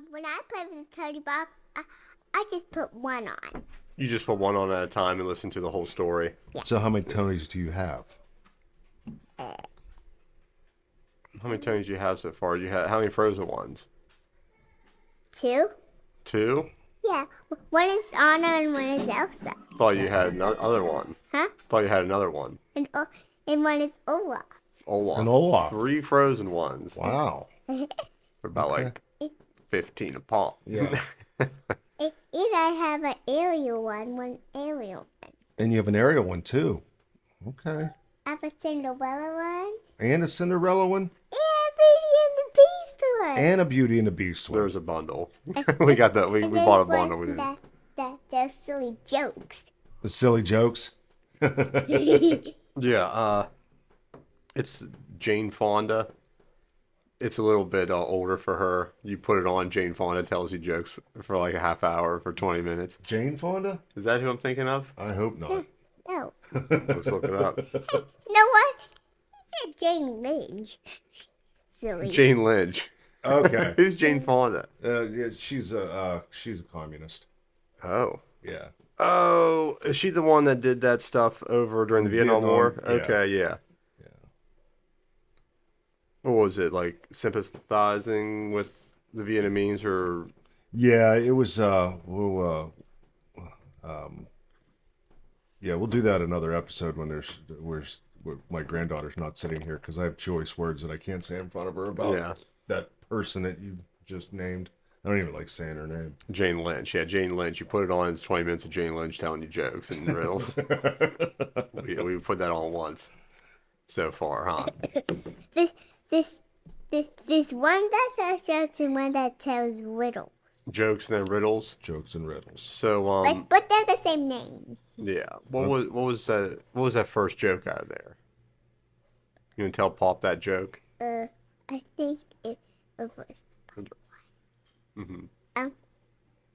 When I play with the Tonie Box, I just put one on. You just put one on at a time and listen to the whole story. Yeah. So how many Tonies do you have? How many Tonys do you have so far? How many frozen ones? 2? 2? Yeah. One is Anna and one is Elsa. Thought you had another one. Huh? Thought you had another one. And one is Olaf. Olaf. An Olaf. 3 frozen ones. Wow. For about like 15 a pop. Yeah. And I have an Ariel one Ariel one. And you have an Ariel one too. Okay. I have a Cinderella one. And a Cinderella one. And a Beauty and the Beast one. And a Beauty and the Beast one. There's a bundle. We got that. We bought a bundle. We didn't. Those silly jokes. The silly jokes. Yeah. It's Jane Fonda. It's a little bit older for her. You put it on, Jane Fonda tells you jokes for like a half hour for 20 minutes. Jane Fonda? Is that who I'm thinking of? I hope not. No. Let's look it up. You know what? He said Jane Lynch. Silly. Jane Lynch. Okay. Who's Jane Fonda? Yeah, she's a communist. Oh. Yeah. Oh, is she the one that did that stuff over during the Vietnam War? Yeah. Okay, yeah. What was it, like sympathizing with the Vietnamese or? Yeah, it was. Yeah, we'll do that another episode when my granddaughter's not sitting here because I have choice words that I can't say in front of her about that person that you just named. I don't even like saying her name. Jane Lynch. Yeah, Jane Lynch. You put it on, it's 20 minutes of Jane Lynch telling you jokes and riddles. we put that on once so far, huh? This one that tells jokes and one that tells riddles. Jokes and then riddles. Jokes and riddles. So but they're the same name. Yeah. What was that first joke out of there? You gonna tell Pop that joke? I think it was. Mm-hmm.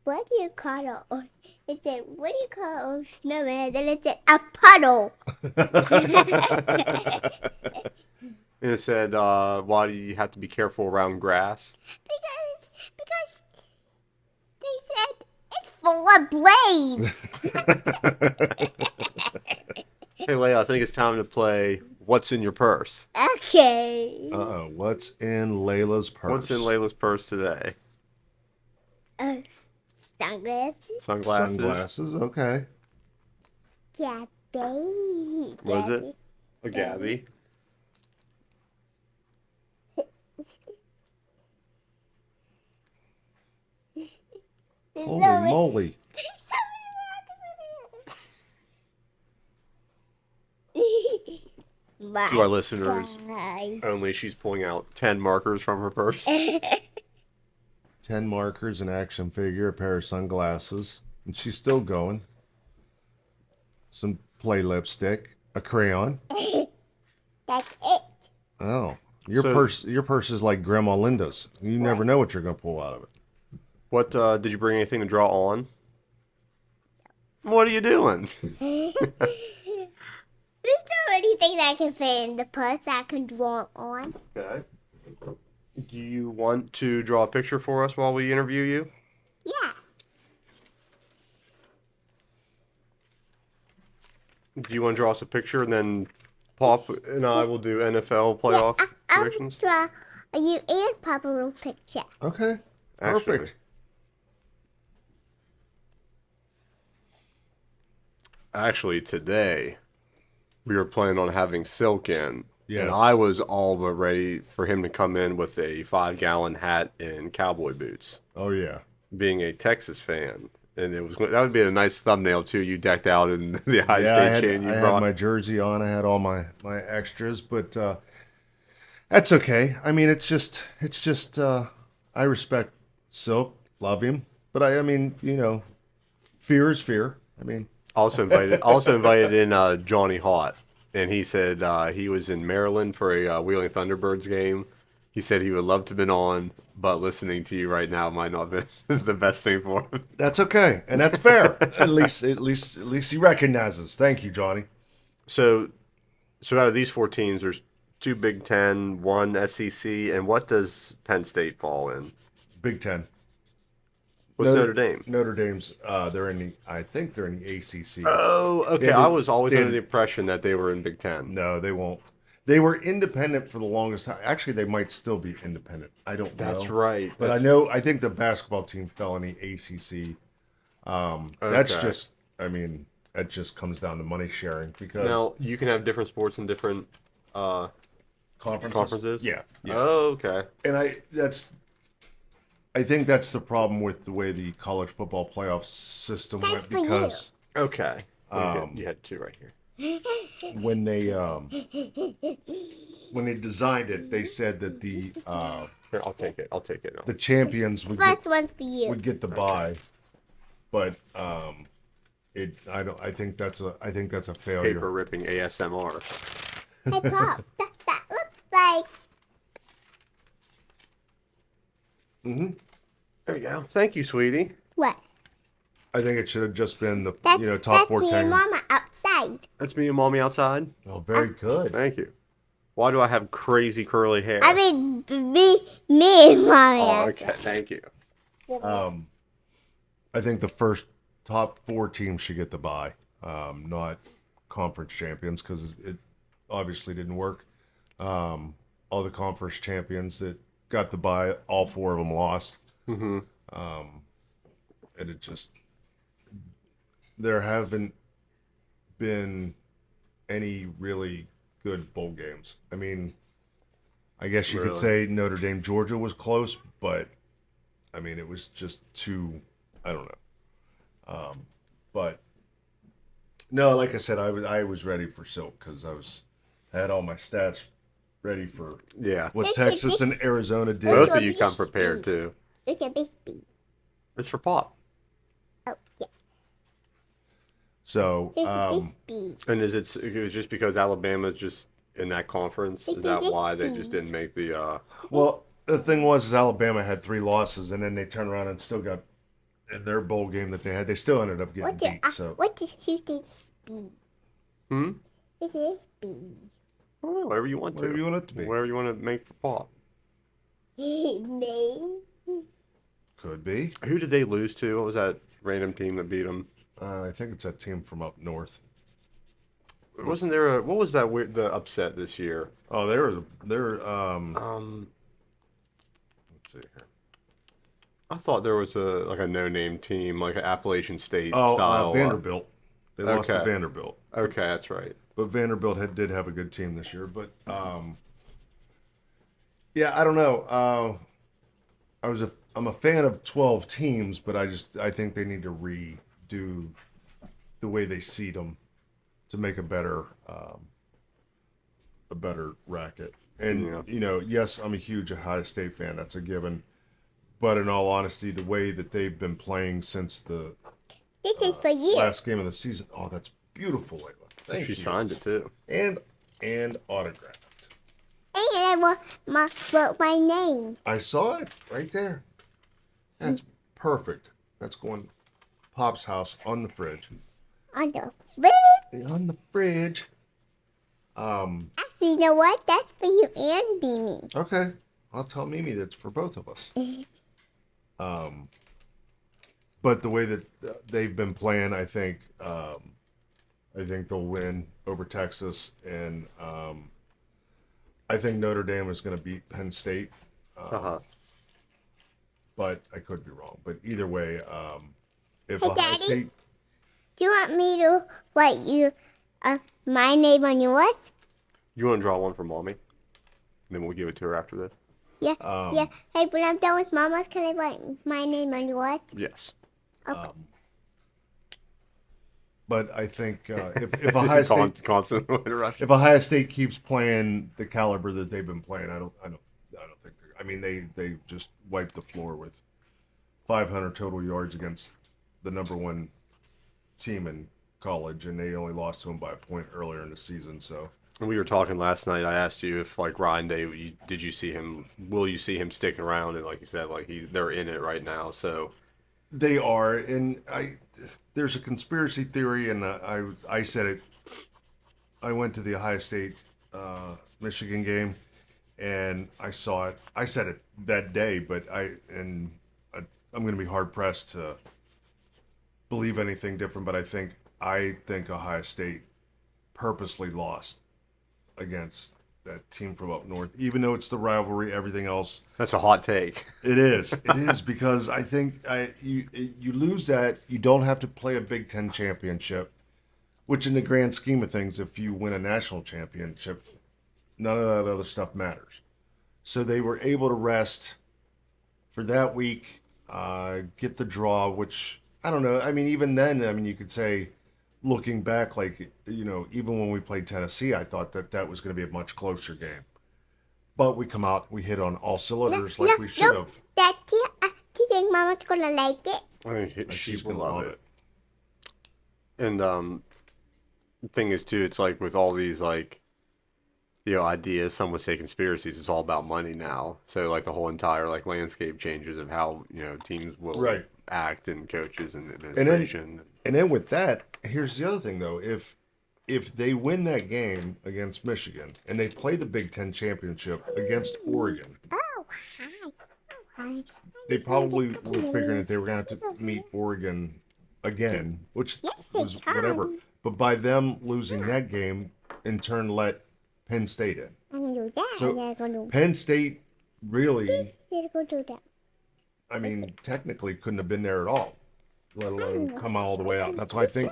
What do you call it said, what do you call a snowman? Then it said a puddle. And it said, why do you have to be careful around grass? Because they said it's full of blades. Hey, Layla, I think it's time to play What's in Your Purse? Okay. Uh-oh. What's in Layla's purse? What's in Layla's purse today? Sunglasses. Sunglasses. Okay. Gabby. What is it? A Gabby. Holy moly. To our listeners, only she's pulling out 10 markers from her purse. 10 markers, an action figure, a pair of sunglasses, and she's still going. Some play lipstick, a crayon. That's it. Oh, your purse is like Grandma Linda's. You never know what you're gonna pull out of it. What did you bring anything to draw on? What are you doing? There's not anything that I can fit in the purse that I can draw on. Okay. Do you want to draw a picture for us while we interview you? Yeah. Do you want to draw us a picture and then Pop and I will do NFL playoff predictions? I'll draw you and Pop a little picture. Okay, Actually, perfect. Actually, today we were planning on having Silk in. Yes. And I was all but ready for him to come in with a 5-gallon hat and cowboy boots. Oh yeah. Being a Texas fan. And that would be a nice thumbnail too. You decked out in the high state chain you I brought. had my jersey on. I had all my extras, but that's okay. I mean, it's just I respect Silk, love him, but I mean, fear is fear. I mean, Also invited in Johnny Haught, and he said he was in Maryland for a Wheeling Thunderbirds game. He said he would love to have been on, but listening to you right now might not be the best thing for him. that's okay, and that's fair. at least he recognizes. Thank you, Johnny. So out of these 4 teams, there's 2 Big Ten, 1 SEC, and what does Penn State fall in? Big Ten. What's Notre Dame? Notre Dame's they're in the I think they're in the ACC. Oh, okay. They I did- was always they under the did- impression that they were in Big Ten. No, they won't. They were independent for the longest time. Actually, they might still be independent. I don't know. That's right. But I know. I think the basketball team fell in the ACC. That's Okay. just. I mean, that just comes down to money sharing because Now you can have different sports in different conferences. Yeah, yeah. Oh, okay. And I think that's the problem with the way the college football playoff system That's went for you. because Okay. You had two right here. when they designed it, they said that Here, I'll take it. I'll take it. the champions would First one's for you. get the bye, but I think that's a failure. Paper ripping ASMR. Hey, Pop, that looks like. There you go. Thank you, sweetie. What? I think it should have just been the That's, top that's me 14. and Mama outside. That's me and mommy outside. Oh, very good. Thank you. Why do I have crazy curly hair? I mean, me and Mommy Oh, outside. okay. Thank you. I think the first top 4 teams should get the bye, not conference champions because it obviously didn't work. All the conference champions that got the bye, all 4 of them lost. Mm-hmm. And it just there haven't been any really good bowl games. I mean, I guess you could say Notre Dame Georgia was close, but I mean it was just too. I don't know. But no, like I said, I was ready for Silk because I had all my stats ready for Yeah. what Texas and Arizona did. Both of you come prepared too. Look at this speed. It's for Pop. Oh, yeah. So Look at this speed. And it was just because Alabama's just in that conference? Is that why they just didn't make the well, the thing was is Alabama had 3 losses, and then they turned around and still got in their bowl game that they had. They still ended up getting beat. So What is Houston's speed? Hmm? This is speed. Oh, whatever you want to. whatever you want it to be. Whatever you want to make for Pop. Name. Could be. Who did they lose to? What was that random team that beat them? I think it's that team from up north. Wasn't there what was that weird, the upset this year? Oh, they're let's see here. I thought there was a no-name team, like an Appalachian State Oh, style. Vanderbilt. They lost to Okay. Vanderbilt, Okay, that's right. but Vanderbilt did have a good team this year. But yeah, I don't know. I'm a fan of 12 teams, but I think they need to redo the way they seed them to make a better racket. And Yeah. you know, yes, I'm a huge Ohio State fan. That's a given. But in all honesty, the way that they've been playing since the This is for you. last game of the season, oh, that's beautiful, Layla. Thank She you. signed it too. And autographed. And I wrote my name. I saw it right there. That's perfect. That's going Pop's house on the fridge. On the fridge. On the fridge. Actually, you know what? That's for you and Mimi. Okay. I'll tell Mimi that's for both of us. But the way that they've been playing, I think they'll win over Texas, and I think Notre Dame is going to beat Penn State. Uh-huh. But I could be wrong. But either way, if Hey, Ohio Daddy? State, Do you want me to write you my name on yours? You want to draw one for mommy? And then we'll give it to her after this? Yeah. Yeah. Hey, when I'm done with Mama's, can I write my name on yours? Yes. Okay. but I think if Ohio State Constant interruption. if Ohio State keeps playing the caliber that they've been playing, I don't think they're. I mean, they just wiped the floor with 500 total yards against the number 1 team in college, and they only lost to them by a point earlier in the season. So We were talking last night. I asked you if, like, Ryan Day, did you see him? Will you see him sticking around? And like you said, like they're in it right now. So they are, and there's a conspiracy theory, and I said it. I went to the Ohio State Michigan game, and I saw it. I said it that day, but I'm going to be hard pressed to believe anything different. But I think Ohio State purposely lost against that team from up north, even though it's the rivalry, everything else. That's a hot take. It is. It is because I think you lose that. You don't have to play a Big Ten championship, which in the grand scheme of things, if you win a national championship, none of that other stuff matters. So they were able to rest for that week, get the draw, which I don't know. I mean, even then, I mean, you could say, looking back, like, even when we played Tennessee, I thought that was going to be a much closer game. But we come out, we hit on all cylinders like we should have. That do you think Mama's gonna like it? I think she She's will gonna love it. And the thing is too, it's like with all these like ideas, some would say conspiracies, it's all about money now. So like the whole entire like landscape changes of how teams will Right. act and coaches and administration. And then with that, here's the other thing though. If they win that game against Michigan and they play the Big Ten championship against Oregon, Oh, hi. Oh, hi. they probably were figuring that they were going to have to meet Oregon again, which Yes, was it's whatever. fine. But by them losing that game, in turn let Penn State in. I'm gonna do that. So and they're gonna Penn State really, they're gonna do that. I mean, technically couldn't have been there at all, let alone come all the way out. That's why I think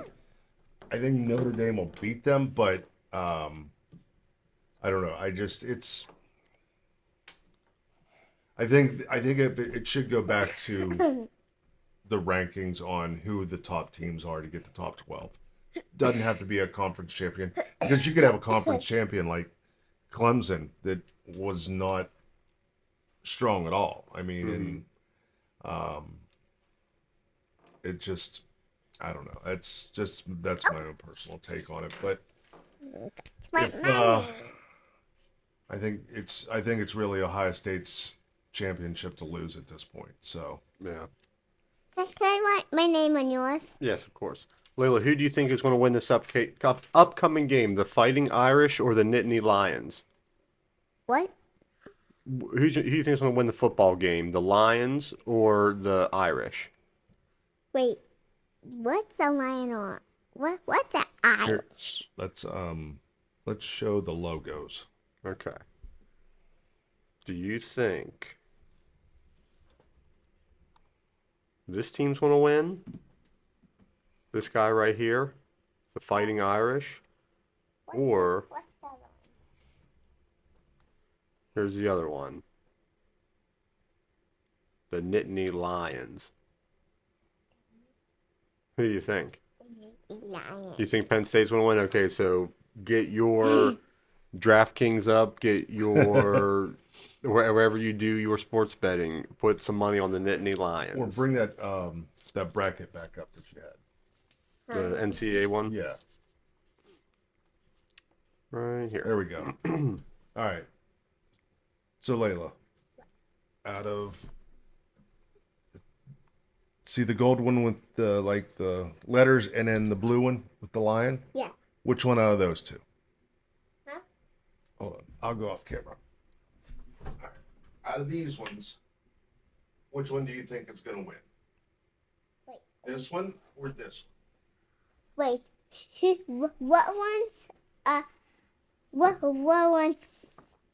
Notre Dame will beat them, but I don't know. I think it should go back to the rankings on who the top teams are to get the top 12. Doesn't have to be a conference champion, because you could have a conference champion like Clemson that was not strong at all. I mean, it just, I don't know. That's my own personal take on it. But It's my if, mama. I think it's really Ohio State's championship to lose at this point. So Yeah. Can I write my name on yours? Yes, of course. Layla, who do you think is going to win this upcoming game? The Fighting Irish or the Nittany Lions? What? Who do you think is going to win the football game? The Lions or the Irish? Wait. What's the lion on? What's the here, Irish? let's show the logos. Okay. Do you think this team's going to win? This guy right here, the Fighting Irish? Or What's the lion? here's the other one, the Nittany Lions. Who do you think? Lion. You think Penn State's going to win? Okay, so get your DraftKings up, get your wherever you do your sports betting, put some money on the Nittany Lions. Or bring that bracket back up that you had. The NCAA one? Yeah, Right here. there we go. All right. So Layla, out of, see the gold one with the letters, and then the blue one with the lion? Yeah. Which one out of those two? Huh? Hold on, I'll go off camera. All right. Out of these ones, which one do you think is going to win? Wait. This one or this one? Wait. What ones? What ones?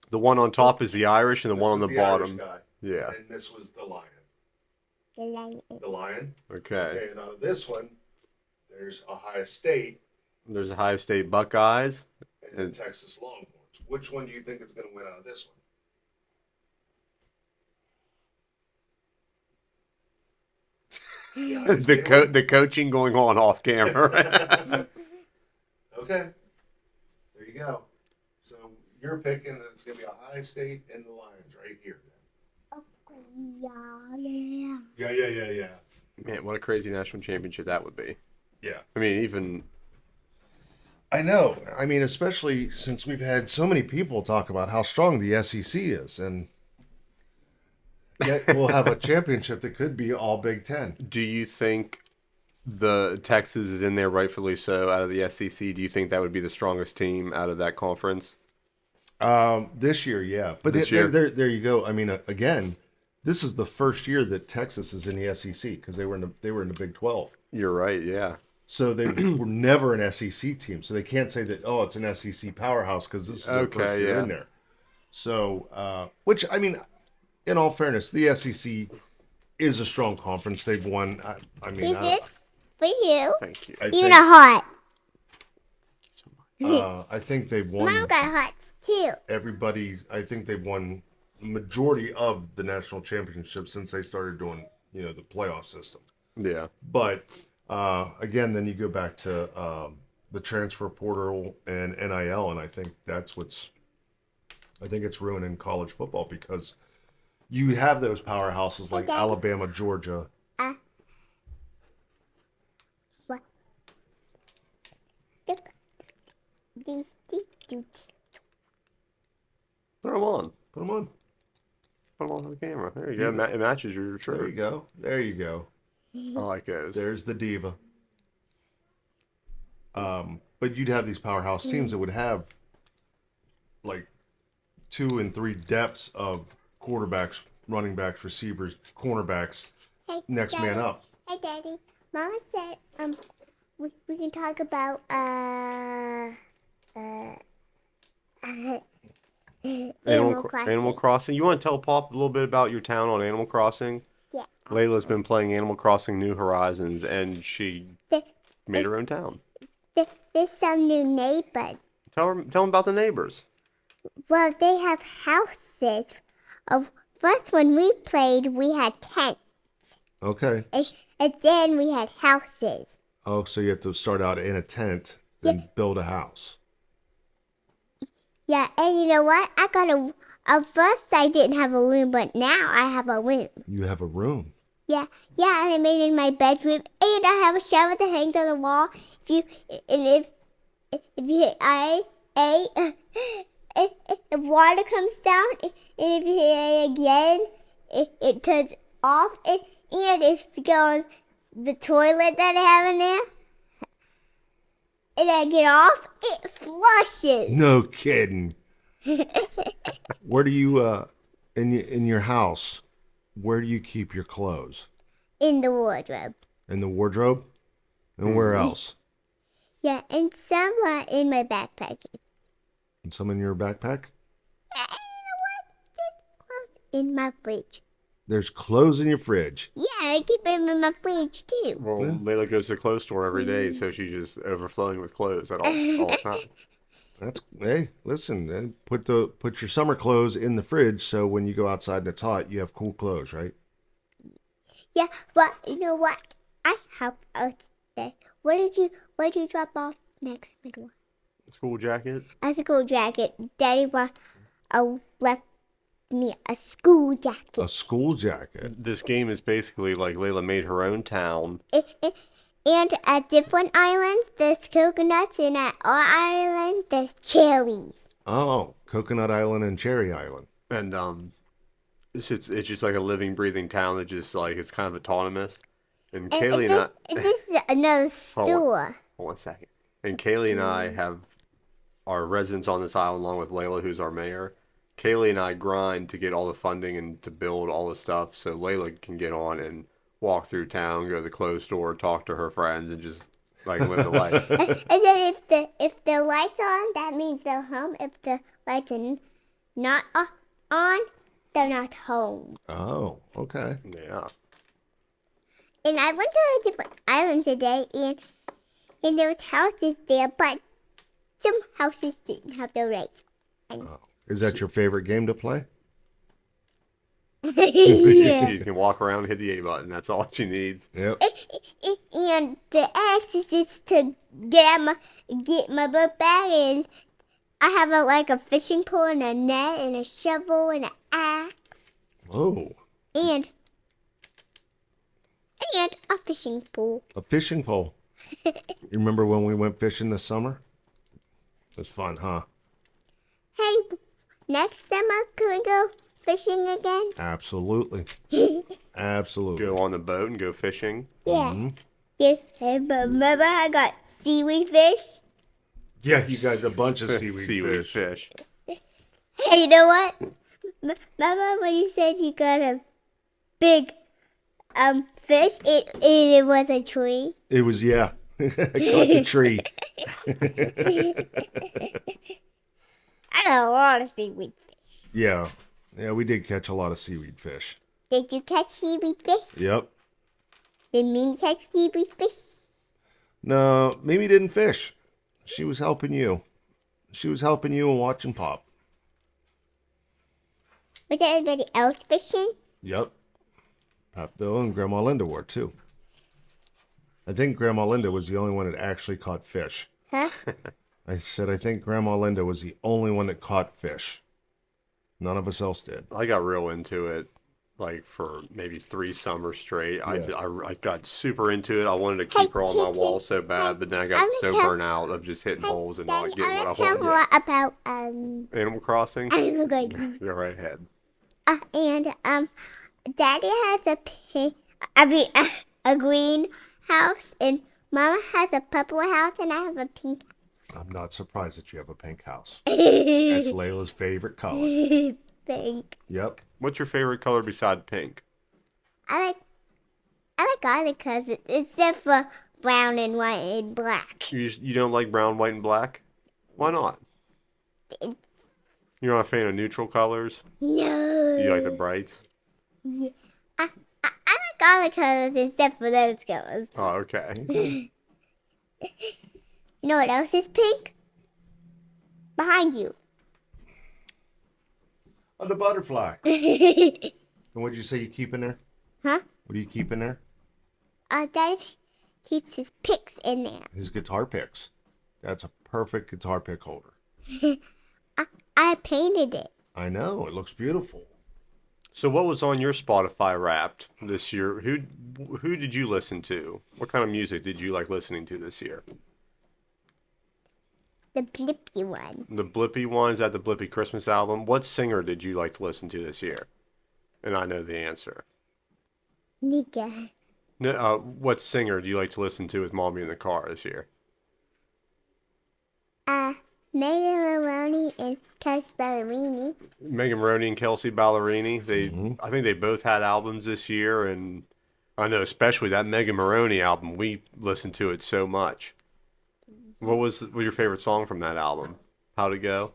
The one on top is the Irish, and the This one on is the bottom. Irish guy, Yeah. and this was the lion. The lion. The lion. Okay. Okay, and out of this one, there's Ohio State There's Ohio State Buckeyes. and the Texas Longhorns. Which one do you think is going to win out of this one? Yeah, The coaching going on off camera. Okay. There you go. So you're picking that it's going to be Ohio State and the Lions right here. Yeah. Yeah. Man, what a crazy national championship that would be. Yeah. I mean, even I know. I mean, especially since we've had so many people talk about how strong the SEC is, and yet we'll have a championship that could be all Big Ten. do you think the Texas is in there rightfully so out of the SEC? Do you think that would be the strongest team out of that conference? This year, yeah. But This year? there you go. I mean, again, This is the first year that Texas is in the SEC because they were in the Big 12. You're right. Yeah. So they were never an SEC team. So they can't say that, oh, it's an SEC powerhouse because this is their first year in there. So, which, I mean, in all fairness, the SEC is a strong conference. They've won. Is this for you? Thank you. Even a heart. I think they've won. Mom got hearts too. Everybody, I think they've won the majority of the national championships since they started doing, the playoff system. Yeah. But again, then you go back to the transfer portal and NIL, and I think it's ruining college football because you have those powerhouses like Alabama, Georgia. What? Throw them on. Put them on. Put them on the camera. There you go. It matches your shirt. There you go. There you go. I like those. There's the diva. But you'd have these powerhouse teams that would have like 2 and 3 depths of quarterbacks, running backs, receivers, cornerbacks, next man up. Hey, Daddy. Mama said we can talk about Animal Crossing. You want to tell Pop a little bit about your town on Animal Crossing? Yeah. Layla's been playing Animal Crossing New Horizons, and she made her own town. There's some new neighbors. Tell them about the neighbors. Well, they have houses. First, when we played, we had tents. Okay. And then we had houses. Oh, so you have to start out in a tent and build a house. Yeah, and you know what? I got first I didn't have a room, but now I have a room. You have a room. Yeah, and I made it in my bedroom, and I have a shower that hangs on the wall. If water comes down, and if you hit A again, it turns off. And if you go on the toilet that I have in there, and I get off, it flushes. No kidding. Where do you in your house? Where do you keep your clothes? In the wardrobe. In the wardrobe? And where else? Yeah, and some are in my backpack. And some in your backpack? Yeah, and you know what? There's clothes in my fridge. There's clothes in your fridge. Yeah, I keep them in my fridge too. Well, Layla goes to the clothes store every day, so she's just overflowing with clothes at all the time. Hey, listen, put your summer clothes in the fridge so when you go outside and it's hot, you have cool clothes, right? Yeah, but you know what? I have today. What did you drop off next? School jacket. A school jacket. Daddy left me a school jacket. A school jacket. This game is basically like Layla made her own town. And at different islands, there's coconuts, and at our island, there's cherries. Oh, Coconut Island and Cherry Island. And it's just like a living, breathing town that just like it's kind of autonomous. And Kaylee and I. This is another store. Hold on 1 second. And Kaylee and I have our residents on this island, along with Layla, who's our mayor. Kaylee and I grind to get all the funding and to build all the stuff so Layla can get on and walk through town, go to the clothes store, talk to her friends, and just like live the life. And then if the lights are on, that means they're home. If the lights are not on, they're not home. Oh, okay. Yeah. And I went to a different island today, and there was houses there, but some houses didn't have the lights. Oh. Is that your favorite game to play? Yeah. She can walk around and hit the A button. That's all she needs. Yep. And the X is just to get my book bag, and I have a fishing pole and a net and a shovel and an axe. Oh. And a fishing pole. A fishing pole. You remember when we went fishing this summer? It was fun, huh? Hey, next summer, can we go fishing again? Absolutely. Absolutely. Go on the boat and go fishing. Yeah. Mm-hmm. Yeah. Remember I got seaweed fish? Yeah, you got a bunch of seaweed fish. fish. Hey, you know what? Remember when you said you got big fish. It was a tree. It was, yeah. I caught the tree. I got a lot of seaweed. Yeah. Yeah, we did catch a lot of seaweed fish. Did you catch seaweed fish? Yep. Did Mimi catch seaweed fish? No, Mimi didn't fish. She was helping you. She was helping you and watching Pop. Was everybody else fishing? Yep. Pop Bill and Grandma Linda were too. I think Grandma Linda was the only one that actually caught fish. Huh? I said I think Grandma Linda was the only one that caught fish. None of us else did. I got real into it, like for maybe 3 summers straight. I got super into it. I wanted to keep her on my wall so bad, but then I got so burnt out of just hitting holes and not getting what I tell wanted. more about Animal Crossing? Animal Crossing. Go right ahead. And Daddy has a green house, and Mama has a purple house, and I have a pink I'm not surprised that you have a pink house. That's Layla's favorite color. pink. Yep. What's your favorite color beside pink? I like all the colors except for brown and white and black. You don't like brown, white, and black? Why not? You're not a fan of neutral colors? No. You like the brights? Yeah. I like all the colors except for those colors. Oh, okay. You know what else is pink? Behind you. Oh, the butterfly. And what'd you say you keep in there? Huh? What do you keep in there? Daddy keeps his picks in there. His guitar picks. That's a perfect guitar pick holder. I painted it. I know. It looks beautiful. So what was on your Spotify Wrapped this year? Who did you listen to? What kind of music did you like listening to this year? The blippy one. The Blippy one? Is that the Blippy Christmas album? What singer did you like to listen to this year? And I know the answer. Nika. No, what singer do you like to listen to with Mommy in the car this year? Megan Maroney and Kelsey Ballerini. Megan Maroney and Kelsey Ballerini. I think they both had albums this year, and I know especially that Megan Maroney album. We listened to it so much. What was your favorite song from that album? How'd it go?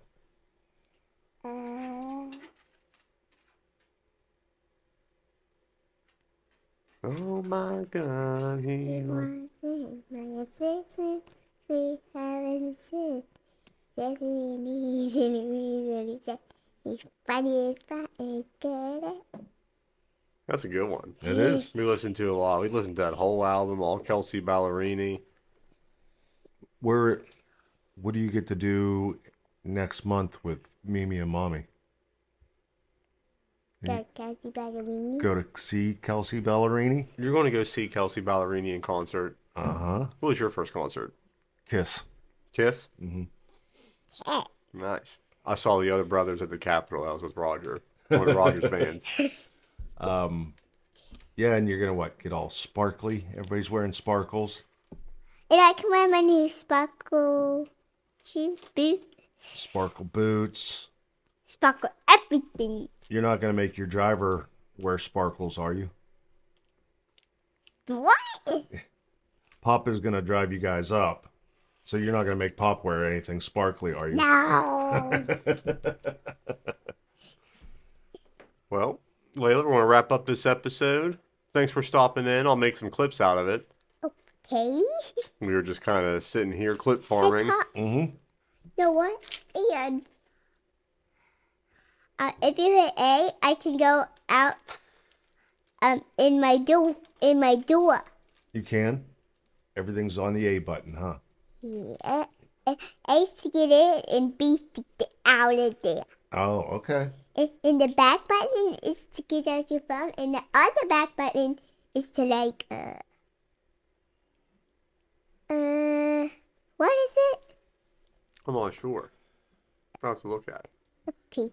Oh my God, he That's a good one. It is. We listened to a lot. We listened to that whole album, all Kelsey Ballerini. What do you get to do next month with Mimi and Mommy? Kelsey Ballerini. Go to see Kelsey Ballerini? You're going to go see Kelsey Ballerini in concert. Uh-huh. What was your first concert? Kiss. Kiss? Yeah. Nice. I saw the other brothers at the Capitol. That was with Roger. One of Roger's bands. Yeah, and you're going to get all sparkly? Everybody's wearing sparkles? And I can wear my new sparkle shoes, boots, Sparkle boots. sparkle everything. You're not going to make your driver wear sparkles, are you? What? Pop is going to drive you guys up. So you're not going to make Pop wear anything sparkly, are you? No. Well, Layla, we're going to wrap up this episode. Thanks for stopping in. I'll make some clips out of it. Okay. We were just kind of sitting here clip farming. Hey, Pop, Mm-hmm. you know what? And if you hit A, I can go out in my door. You can? Everything's on the A button, huh? Yeah. A's to get in and B's to get out of there. Oh, okay. And the back button is to get out your phone, and the other back button is to what is it? I'm not sure. I'll have to look at it. Okay.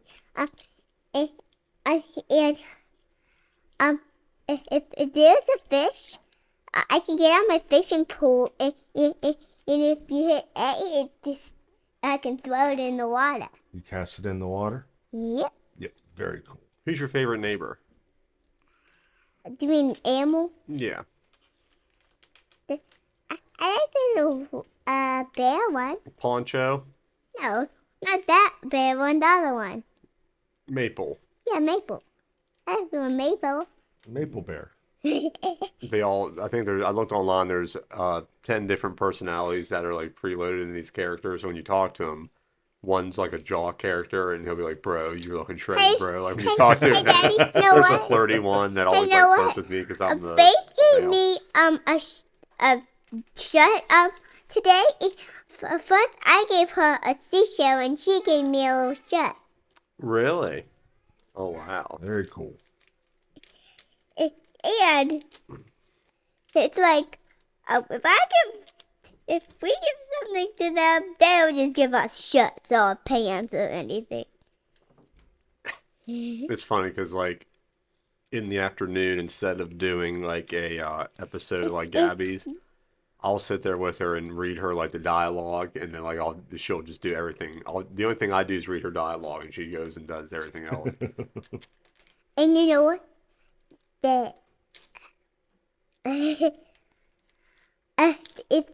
If there's a fish, I can get on my fishing pole, and if you hit A, I can throw it in the water. You cast it in the water? Yep. Yep, very cool. Who's your favorite neighbor? Do you mean animal? Yeah. I like the little bear one. Poncho. No, not that bear one. The other one. Maple. Yeah, Maple. I like the one Maple. Maple Bear. They all. I think I looked online. There's 10 different personalities that are like preloaded in these characters. So when you talk to them, one's like a jaw character, and he'll be like, "Bro, you're looking shredded, Hey, bro." Like when hey, you talk to hey, him, Daddy, you know there's a what? flirty one that Hey, always you know like what? flirts with me because I'm the Faith gave male. me a shirt today. First, I gave her a seashell, and she gave me a little shirt. Really? Oh wow. Very cool. And it's like, if we give something to them, they'll just give us shirts or pants or anything. It's funny because like in the afternoon, instead of doing like a episode like Gabby's, I'll sit there with her and read her like the dialogue, and then like she'll just do everything. The only thing I do is read her dialogue, and she goes and does everything else. And you know what? That if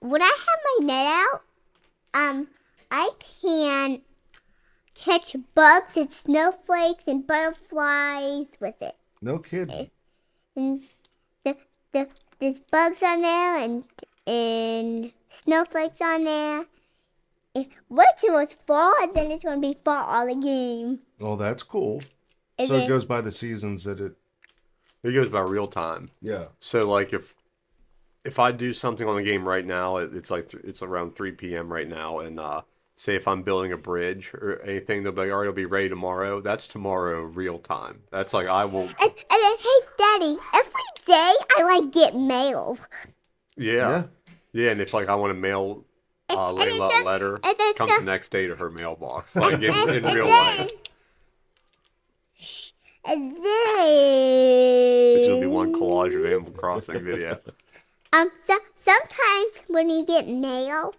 when I have my net out, I can catch bugs and snowflakes and butterflies with it. No kidding. And there's bugs on there and snowflakes on there. Wait till it's fall, and then it's gonna be fall all the game. Oh, that's cool. And So then, it goes by the seasons that it. It goes by real time. Yeah. So like if I do something on the game right now, it's like it's around 3 p.m. right now, and say if I'm building a bridge or anything, they'll be like, all right, it'll be ready tomorrow. That's tomorrow real time. That's like I won't. and then, hey, Daddy, every day I like get mail. Yeah. Yeah, and if like I want to mail Layla a letter, and then it comes so- the next day to her mailbox, like in And real then- life. And then This will be one collage of Animal Crossing video. Sometimes when you get mail,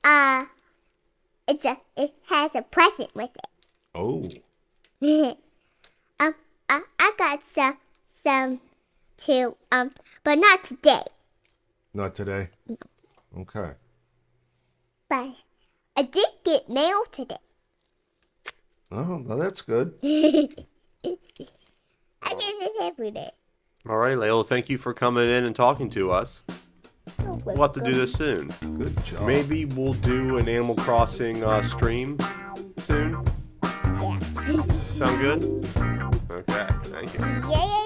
it has a present with Oh. it. I got some too, but not today. Not today. Okay. But I did get mail today. Oh, well, that's good. I get it every day. All right, Layla, thank you for coming in and talking to us. We'll have to do this soon. Good job. Maybe we'll do an Animal Crossing stream soon. Yeah. Sound good? Okay, thank you. Yeah.